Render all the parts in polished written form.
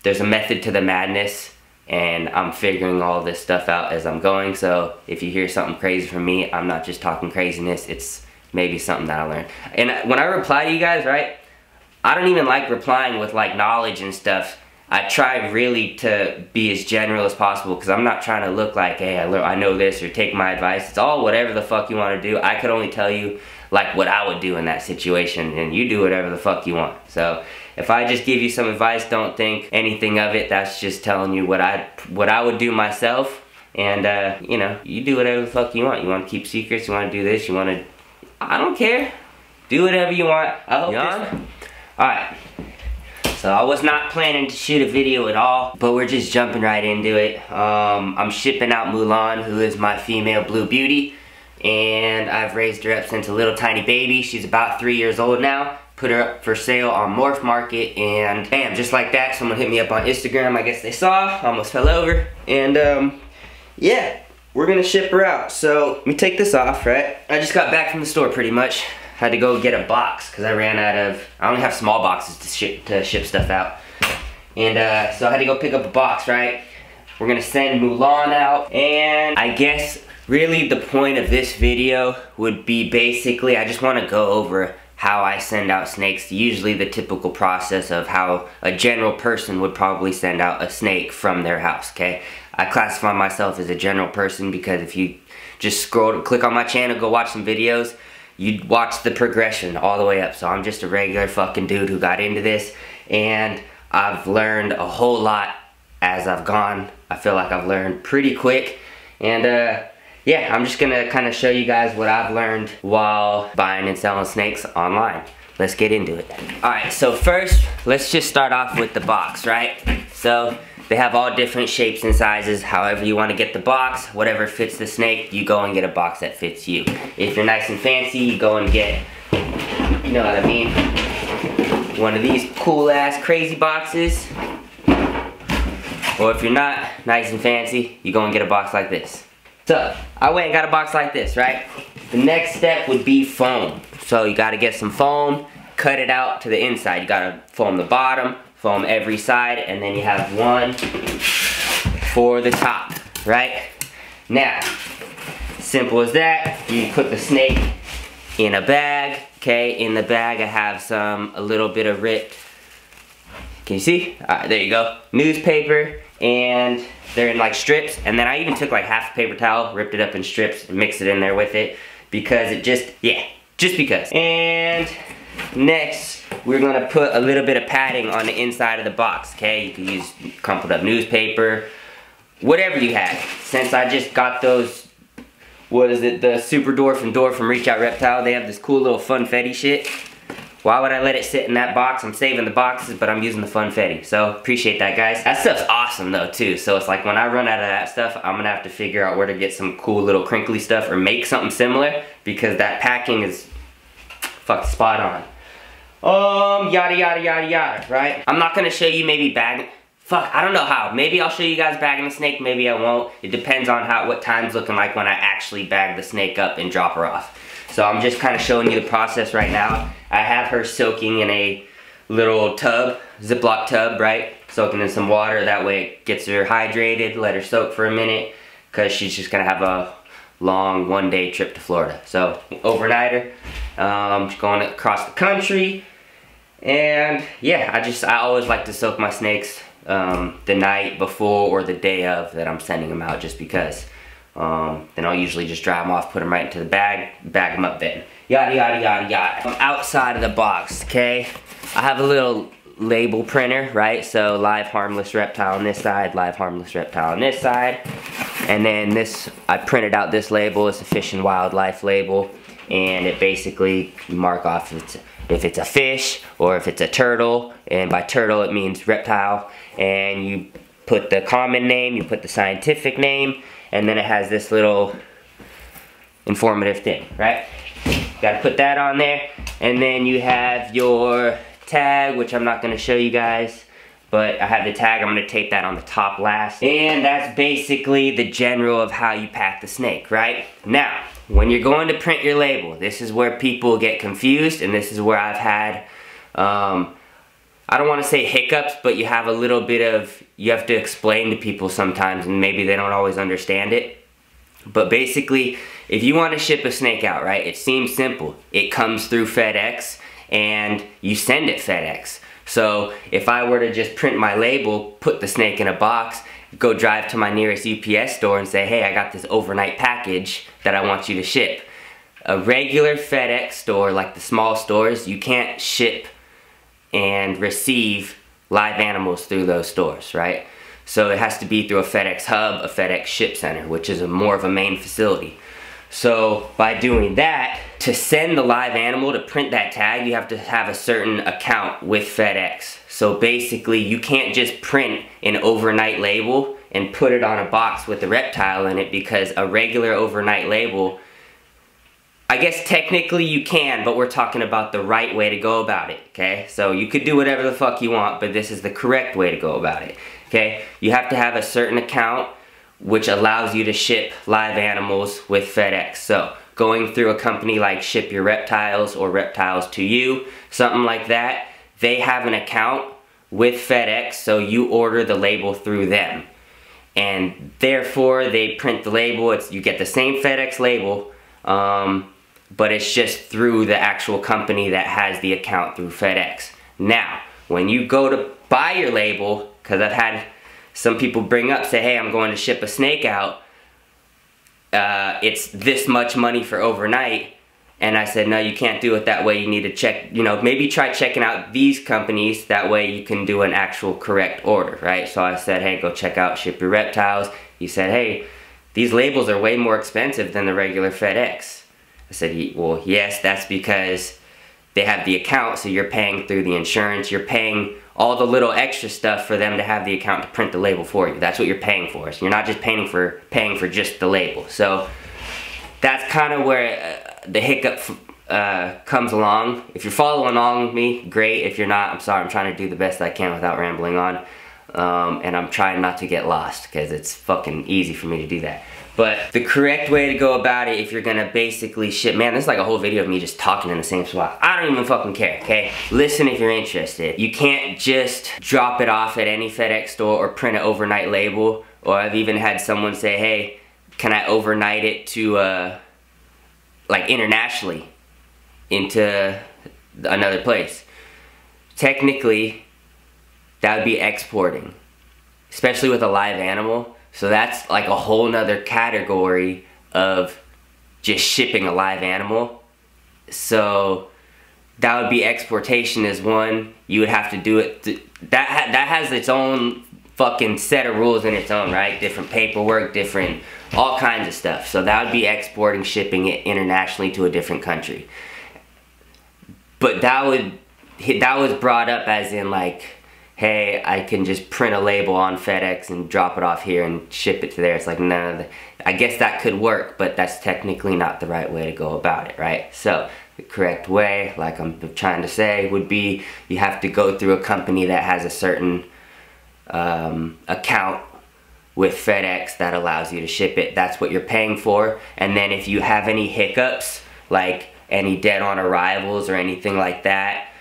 There's a method to the madness, and I'm figuring all this stuff out as I'm going. So if you hear something crazy from me, I'm not just talking craziness. It's maybe something that I learned. And when I reply to you guys, right, I don't even like replying with like knowledge and stuff. I try really to be as general as possible because I'm not trying to look like, hey, I know this, or take my advice. It's all whatever the fuck you want to do. I could only tell you like what I would do in that situation, and you do whatever the fuck you want. So if I just give you some advice, don't think anything of it. That's just telling you what I would do myself. And you know, you do whatever the fuck you want. You want to keep secrets, you want to do this, you want to, I don't care. Do whatever you want. I hope this. Alright. So I was not planning to shoot a video at all, but we're just jumping right into it. I'm shipping out Mulan, who is my female blue beauty, and I've raised her up since a little tiny baby. She's about 3 years old now. Put her up for sale on Morph Market, and bam, just like that, someone hit me up on Instagram. I guess they saw, almost fell over, and yeah, we're gonna ship her out. So let me take this off, right? I just got back from the store pretty much. Had to go get a box because I ran out of, I only have small boxes to ship stuff out. And so I had to go pick up a box, right? We're gonna send Mulan out, and I guess really the point of this video would be basically, I just wanna go over how I send out snakes, usually the typical process of how a general person would probably send out a snake from their house, okay? I classify myself as a general person because if you just click on my channel, go watch some videos, you'd watch the progression all the way up. So I'm just a regular fucking dude who got into this, and I've learned a whole lot as I've gone. I feel like I've learned pretty quick, and yeah, I'm just gonna kind of show you guys what I've learned while buying and selling snakes online. Let's get into it. Alright, so first, let's just start off with the box, right? So they have all different shapes and sizes. However you want to get the box, whatever fits the snake, you go and get a box that fits you. If you're nice and fancy, you go and get, you know what I mean, one of these cool ass crazy boxes. Or if you're not nice and fancy, you go and get a box like this. So I went and got a box like this, right? The next step would be foam. So you gotta get some foam, cut it out to the inside. You gotta foam the bottom, foam every side, and then you have one for the top, right? Now, simple as that. You put the snake in a bag, okay? In the bag I have a little bit of ripped, can you see? Alright, there you go. Newspaper, and they're in like strips, and then I even took like half a paper towel, ripped it up in strips, and mixed it in there with it, because it just because. And next, we're gonna put a little bit of padding on the inside of the box, okay? You can use crumpled up newspaper, whatever you have. Since I just got those, what is it, the Super Dwarf and Dwarf from Reach Out Reptile, they have this cool little funfetti shit. Why would I let it sit in that box? I'm saving the boxes, but I'm using the funfetti. So, appreciate that, guys. That stuff's awesome, though, too. So, it's like when I run out of that stuff, I'm gonna have to figure out where to get some cool little crinkly stuff or make something similar, because that packing is fucking spot on. Yada, yada, yada, yada, right? I'm not gonna show you maybe bagging. Fuck, I don't know how. Maybe I'll show you guys bagging the snake, maybe I won't. It depends on what time's looking like when I actually bag the snake up and drop her off. So I'm just kind of showing you the process right now. I have her soaking in a little tub, Ziploc tub, right? Soaking in some water, that way it gets her hydrated, let her soak for a minute, because she's just gonna have a long one-day trip to Florida. So, overnight her, going across the country, and yeah, I always like to soak my snakes the night before or the day of that I'm sending them out, just because. Then I'll usually just dry them off, put them right into the bag them up then. Yada, yada, yada, yada. Outside of the box, okay? I have a little label printer, right? So, live harmless reptile on this side, live harmless reptile on this side. And then this, I printed out this label. It's a fish and wildlife label. And it basically, you mark off if it's a fish or if it's a turtle. And by turtle, it means reptile. And you put the common name, you put the scientific name, and then it has this little informative thing, right? Gotta put that on there, and then you have your tag, which I'm not gonna show you guys, but I have the tag. I'm gonna tape that on the top last, and that's basically the general of how you pack the snake, right? Now, when you're going to print your label, this is where people get confused, and this is where I've had I don't want to say hiccups, but you have a little bit of, you have to explain to people sometimes and maybe they don't always understand it. But basically, if you want to ship a snake out, right, it seems simple. It comes through FedEx and you send it FedEx. So if I were to just print my label, put the snake in a box, go drive to my nearest UPS store and say, hey, I got this overnight package that I want you to ship. A regular FedEx store, like the small stores, you can't ship and receive live animals through those stores, right? So it has to be through a FedEx hub, a FedEx ship center, which is more of a main facility. So by doing that, to send the live animal, to print that tag, you have to have a certain account with FedEx. So basically, you can't just print an overnight label and put it on a box with the reptile in it, because a regular overnight label, I guess technically you can, but we're talking about the right way to go about it, okay? So you could do whatever the fuck you want, but this is the correct way to go about it, okay? You have to have a certain account which allows you to ship live animals with FedEx. So going through a company like Ship Your Reptiles or Reptiles to You, something like that, they have an account with FedEx, so you order the label through them. And therefore, they print the label, you get the same FedEx label, but it's just through the actual company that has the account through FedEx. Now, when you go to buy your label, because I've had some people bring up, say, hey, I'm going to ship a snake out, it's this much money for overnight, and I said, no, you can't do it that way, you need to check, you know, maybe try checking out these companies, that way you can do an actual correct order, right? So I said, hey, go check out Ship Your Reptiles. He said, hey, these labels are way more expensive than the regular FedEx. I said, well, yes, that's because they have the account, so you're paying through the insurance, you're paying all the little extra stuff for them to have the account to print the label for you. That's what you're paying for. So you're not just paying for just the label. So that's kind of where the hiccup comes along. If you're following along with me, great. If you're not, I'm sorry. I'm trying to do the best I can without rambling on. And I'm trying not to get lost, because it's fucking easy for me to do that. But the correct way to go about it, if you're gonna basically ship, man, this is like a whole video of me just talking in the same spot. I don't even fucking care, okay? Listen if you're interested. You can't just drop it off at any FedEx store or print an overnight label. Or I've even had someone say, hey, can I overnight it to, like internationally, into another place? Technically, that would be exporting, especially with a live animal. So that's like a whole nother category of just shipping a live animal. So that would be exportation is one. You would have to do it. That has its own fucking set of rules in its own, right? Different paperwork, different, all kinds of stuff. So that would be exporting, shipping it internationally to a different country. But that was brought up as in like, hey, I can just print a label on FedEx and drop it off here and ship it to there. It's like, no, I guess that could work, but that's technically not the right way to go about it, right? So the correct way, like I'm trying to say, would be you have to go through a company that has a certain account with FedEx that allows you to ship it. That's what you're paying for. And then if you have any hiccups, like any dead on arrivals or anything like that,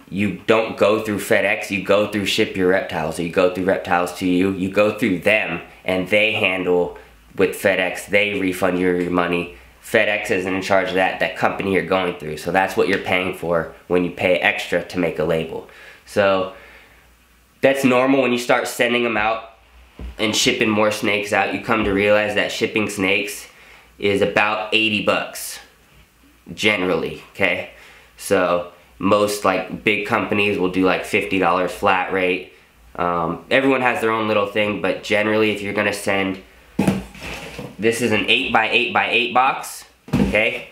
you don't go through FedEx, you go through Ship Your Reptiles, or you go through Reptiles to You, you go through them, and they handle with FedEx, they refund your money. FedEx isn't in charge of that company you're going through, so that's what you're paying for when you pay extra to make a label. So that's normal. When you start sending them out and shipping more snakes out, you come to realize that shipping snakes is about 80 bucks, generally, okay? So most like big companies will do like $50 flat rate. Everyone has their own little thing, but generally if you're gonna send, this is an 8x8x8 box, okay?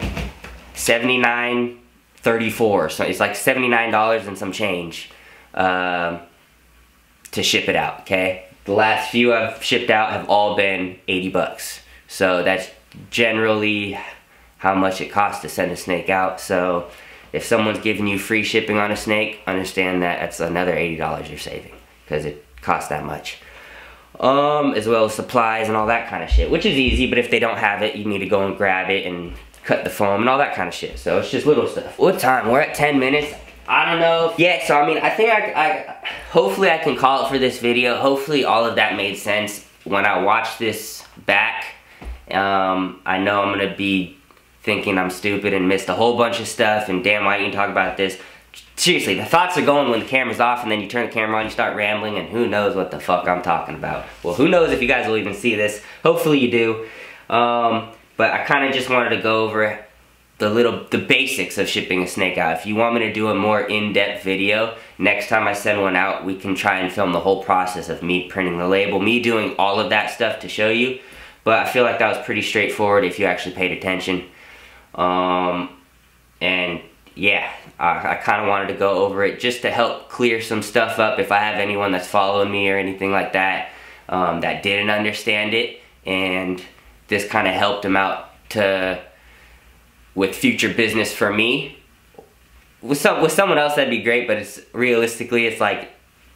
$79.34, so it's like $79 and some change to ship it out, okay? The last few I've shipped out have all been 80 bucks. So that's generally how much it costs to send a snake out. So if someone's giving you free shipping on a snake, understand that that's another $80 you're saving, because it costs that much. As well as supplies and all that kind of shit, which is easy, but if they don't have it, you need to go and grab it and cut the foam and all that kind of shit. So it's just little stuff. What time? We're at 10 minutes. I don't know. Yeah, so I mean, I think hopefully I can call it for this video. Hopefully all of that made sense. When I watch this back, I know I'm gonna be thinking I'm stupid and missed a whole bunch of stuff and damn, why you talk about this? Seriously, the thoughts are going when the camera's off and then you turn the camera on, you start rambling, and who knows what the fuck I'm talking about. Well, who knows if you guys will even see this. Hopefully you do. But I kind of just wanted to go over the basics of shipping a snake out. If you want me to do a more in-depth video, next time I send one out, we can try and film the whole process of me printing the label, me doing all of that stuff to show you. But I feel like that was pretty straightforward if you actually paid attention. And yeah, I kind of wanted to go over it just to help clear some stuff up if I have anyone that's following me or anything like that, that didn't understand it, and this kind of helped them out with future business for me. With someone else that'd be great, but it's realistically, it's like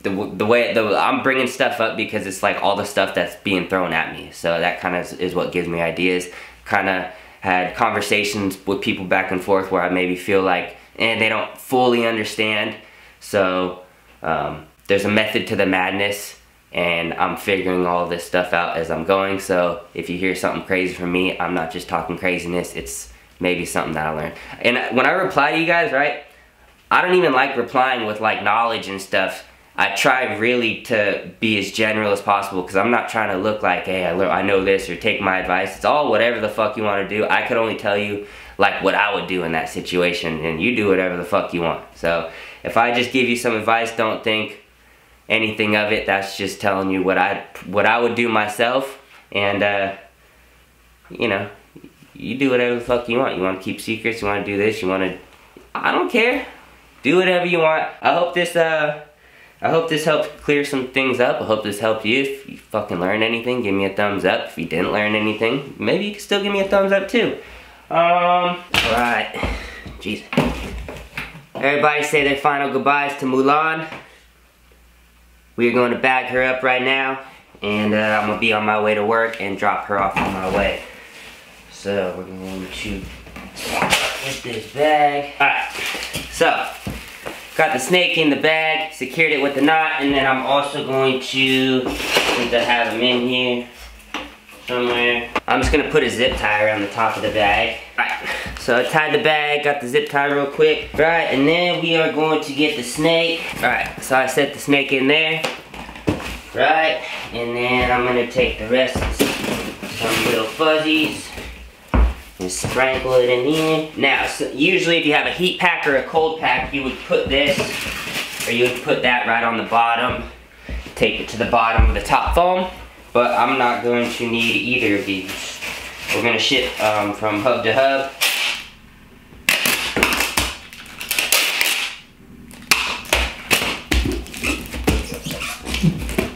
I'm bringing stuff up because it's like all the stuff that's being thrown at me. So that kind of is what gives me ideas. Kind of had conversations with people back and forth where I maybe feel like, they don't fully understand. So there's a method to the madness, and I'm figuring all this stuff out as I'm going. So if you hear something crazy from me, I'm not just talking craziness. It's maybe something that I learned. And when I reply to you guys, right, I don't even like replying with like knowledge and stuff. I try really to be as general as possible because I'm not trying to look like, hey, I know this or take my advice. It's all whatever the fuck you want to do. I could only tell you like what I would do in that situation, and you do whatever the fuck you want. So if I just give you some advice, don't think anything of it. That's just telling you what I would do myself, and you know, you do whatever the fuck you want. You want to keep secrets, you want to do this, you want to, I don't care. Do whatever you want. I hope this helped clear some things up. I hope this helped you. If you fucking learned anything, give me a thumbs up. If you didn't learn anything, maybe you can still give me a thumbs up too. Alright. Jeez. Everybody say their final goodbyes to Mulan. We are going to bag her up right now, and I'm going to be on my way to work and drop her off on my way. So we're going to get this bag. Alright, so got the snake in the bag, secured it with the knot, and then I'm also going to, since I have them in here somewhere, I'm just going to put a zip tie around the top of the bag. Alright, so I tied the bag, got the zip tie real quick. Right, and then we are going to get the snake. Alright, so I set the snake in there. Right, and then I'm going to take the rest of some little fuzzies and sprinkle it in here. Now, so usually if you have a heat pack or a cold pack, you would put this, or you would put that right on the bottom, take it to the bottom of the top foam, but I'm not going to need either of these. We're going to ship from hub to hub.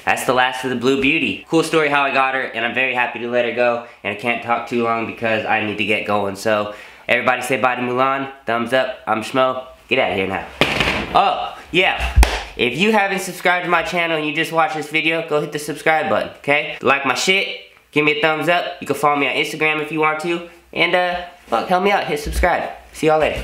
That's the last of the Blue Beauty. Cool story how I got her, and I'm very happy to let her go, and I can't talk too long because I need to get going. So everybody say bye to Mulan. Thumbs up. I'm Schmo. Get out of here now. Oh, yeah. If you haven't subscribed to my channel and you just watched this video, go hit the subscribe button, okay? Like my shit. Give me a thumbs up. You can follow me on Instagram if you want to. And, fuck, help me out. Hit subscribe. See y'all later.